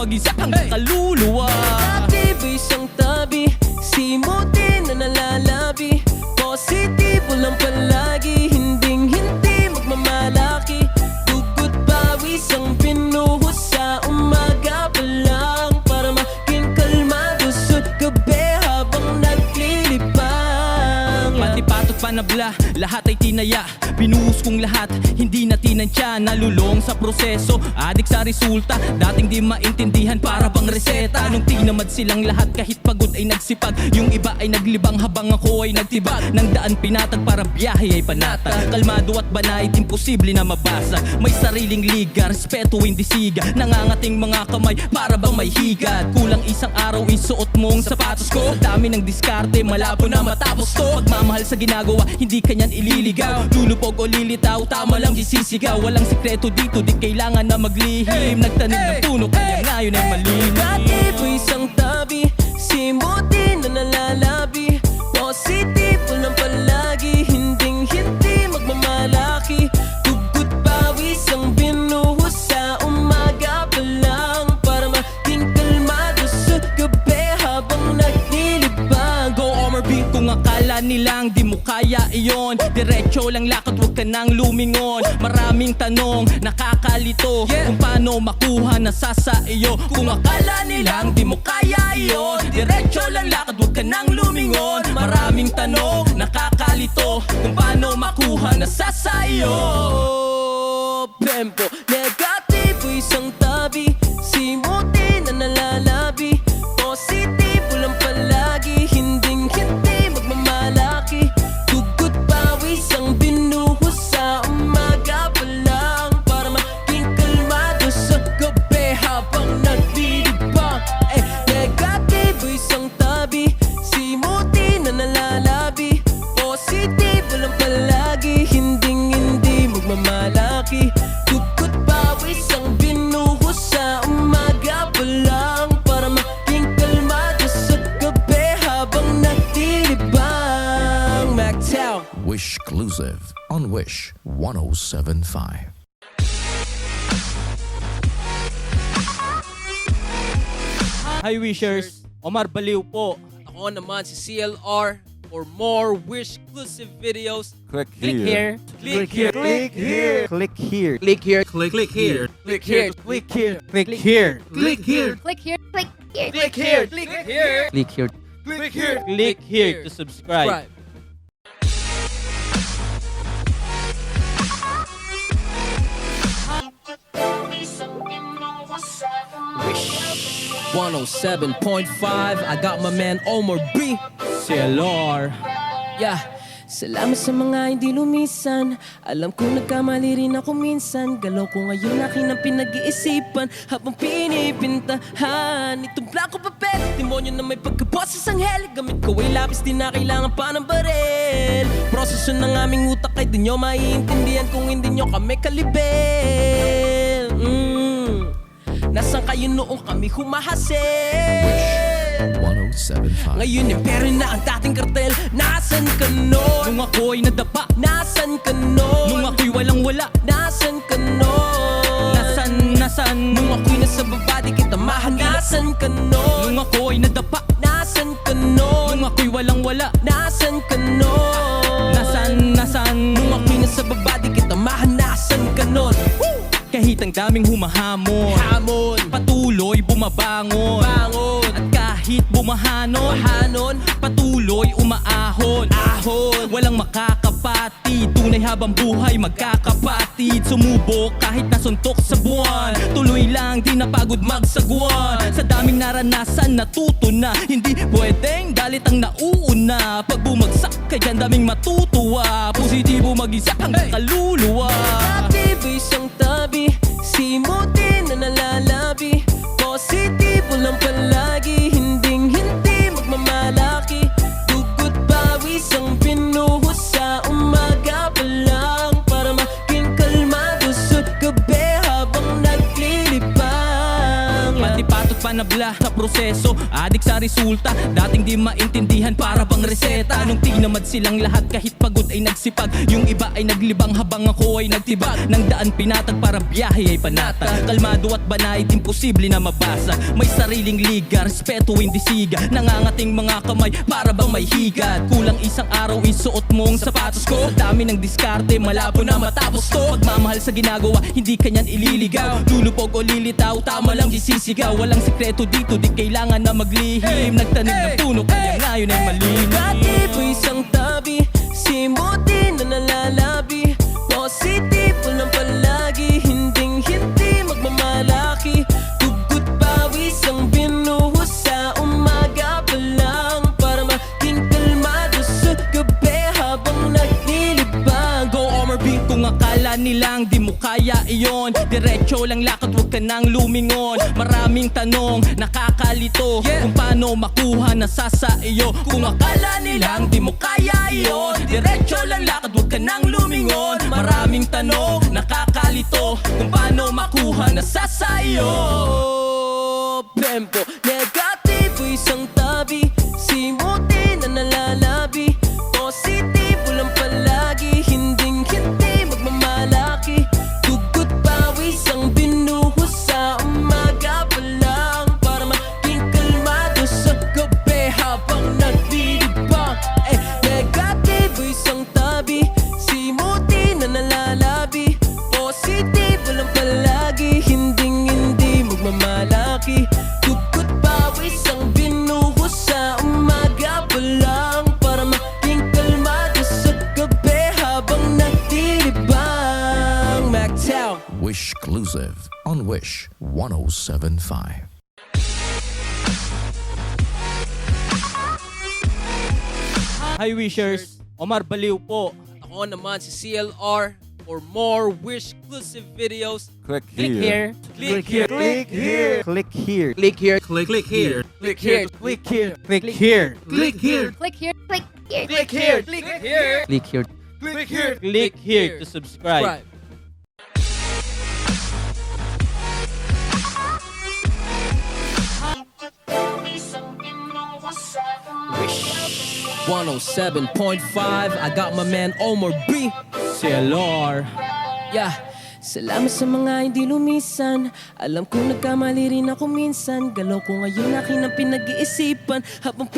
mag-isa hanggang kaluluwa. Dati ba isang tabi, simutin na nalalabi, positibo lang palagi, hinding-hindi magmamalaki, dugot pawis ang binuhos sa umaga pa lang, para maging kalmado sa gabi habang naglilibang. Pati patot panabla, lahat ay tinaya, binuhos kong lahat, hindi na tinansya. Nalulong sa proseso, adik sa resulta, dating di maintindihan para bang reseta. Nung tinamad silang lahat kahit pagod ay nagsipag, yung iba ay naglibang habang ako ay nagtibag. Nang daan pinatag para biyahe ay panatag, kalmado at banayad, imposible na mabasa. May sariling liga, respeto hindi siga, nangangating mga kamay para bang may higat. Kulang isang araw isuot mong sapatos ko, sa dami ng diskarte malabo na matapos to. Pagmamahal sa ginagawa, hindi kanyan ililigaw, lulupog o lilitaw, tama lang di sisigaw. Walang sikreto dito, di kailangan na maglihim, nagtanim ng puno kaya ngayon ay malinis. Dati ba isang tabi, simutin na nalalabi, positibo lang palagi, hinding-hindi magmamalaki, dugot pawis ang binuhos sa umaga pa lang, para maging kalmado sa gabi habang naglilibang. Go Omar-B, kung akala nilang di mo kaya iyon, diretso lang lakad, huwag ka nang lumingon. Maraming tanong, nakakalito, kung paano makuha na sa iyo. Kung akala nilang di mo kaya iyon, diretso lang lakad, huwag ka nang lumingon. Maraming tanong, nakakalito, kung paano makuha na sa iyo. Tempo, negatibo isang tabi, simutin na nalalabi, positibo lang palagi, hinding-hindi magmamalaki, dugot pawis ang binuhos sa umaga pa lang, para maging kalmado sa gabi habang naglilibang. Negatibo isang tabi, simutin na nalalabi, positibo lang palagi, hinding-hindi magmamalaki, dugot pawis ang binuhos sa umaga pa lang, para maging kalmado sa gabi habang naglilibang. MacTown Wish Exclusive on Wish 1075. Hi Wishers, Omar Baliw po. Ako naman si CLR. For more Wish-exclusive videos, Click here. Click here. Click here. Click here. Click here. Click here. Click here. Click here. Click here. Click here. Click here, click here. Click here. Click here. Click here. Click here. Click here to subscribe. 107.5. I got my man Omar B. CLR. Yeah. Salamat sa mga hindi lumisan. Alam kong nagkamali rin ako minsan. Galaw ko ngayon akin ang pinag-iisipan habang pinipintahan itong blanco papel, demonyo na may pagkaboses ang heli. Gamit ko ay lapis, di na kailangan pa ng baril. Proseso ng aming utak ay di nyo maiintindihan kung hindi nyo kami kalibel. Nasaan kayo noong kami humahasil? 1075. Ngayon impero na ang dating kartel. Nasaan ka nun? Nung ako'y nadapa, Nasaan ka nun? nung ako'y walang-wala, Nasaan ka nun? nasan? Nung ako'y nasa baba di kita mahal. Nasaan ka nun? Nung ako'y nadapa, Nasaan ka nun? nung ako'y walang-wala, Nasaan ka nun? nasan? Nung ako'y nasa baba di kita mahal. Nasaan ka nun? Kahit ang daming humahamon, Hamon, patuloy bumabangon. bangon, At kahit bumahanon, hanon, patuloy umaahon. ahon. Walang makakapatid, tunay habang buhay magkakapatid. Sumubok kahit nasuntok sa buwan, tuloy lang di napagod magsagwan. Sa daming naranasan natuto na, hindi pwedeng galit ang nauuna. Pag bumagsak ka dyan daming matutuwa, positibo mag-isa hanggang kaluluwa. Dati ba isang tabi, simutin na nalalabi, positibo lang palagi, hinding-hindi magmamalaki, dugot pawis ang binuhos sa umaga pa lang, para maging kalmado sa gabi habang naglilibang. Pati patot panabla sa proseso, adik sa resulta, dating di maintindihan para bang reseta. Nung tinamad silang lahat kahit pagod ay nagsipag, yung iba ay naglibang habang ako ay nagtibag. Nang daan pinatag para biyahe ay panatag, kalmado at banayad imposible na mabasa. May sariling liga, respeto hindi siga, nangangating mga kamay para bang may higat. Kulang isang araw isuot mong sapatos ko, sa dami ng diskarte malabo na matapos to. Pagmamahal sa ginagawa hindi kanyan ililigaw, lulupog o lilitaw tama lang isisigaw. Walang sikreto dito di kailangan na maglihim, nagtanim ng puno kaya ngayon ay malinis. Dati po isang tabi, simuti na nalalabi, positive lang palagi, hindi magmamalaki. Tugot pawis ang binuhos sa umaga pa lang, para maging kalmado sa gabi habang naglilibang. Go Omar B, kung akala nilang di mo kaya iyon, diretso lang lakad wag ka nang lumingon. Maraming tanong nakakalito, kung paano makuha na sa iyo. Kung akala nilang di mo kaya iyon, diretso lang lakad wag ka nang lumingon. Maraming tanong nakakalito, kung paano makuha na sa iyo. Tempo, negatibo isang tabi, simuti na nalalabi, positive lang palagi, hindi magmamalaki. Tugot pawis ang binuhos sa umaga pa lang, para maging kalmado sa gabi habang naglilibang. Negatibo isang tabi, simuti na nalalabi, positive lang palagi, hindi magmamalaki. Tugot pawis ang binuhos sa umaga pa lang, para maging kalmado sa gabi habang naglilibang. MacTown. Wish Exclusive on Wish 1075. Hi Wishers, Omar Baliw po. Ako naman si CLR. For more Wish exclusive videos, Click click here. Click here. Click here. Click here. Click here. Click here. Click here. Click here. Click here. Click here. Click here, click here. Click here. Click here. Click here. Click here. Click here to subscribe. Wish 107.5. I got my man Omar B. CLR. Yeah. Salamat sa mga hindi lumisan. Alam ko nagkamali rin ako minsan. Galaw ko ngayon aking ang pinag-iisipan habang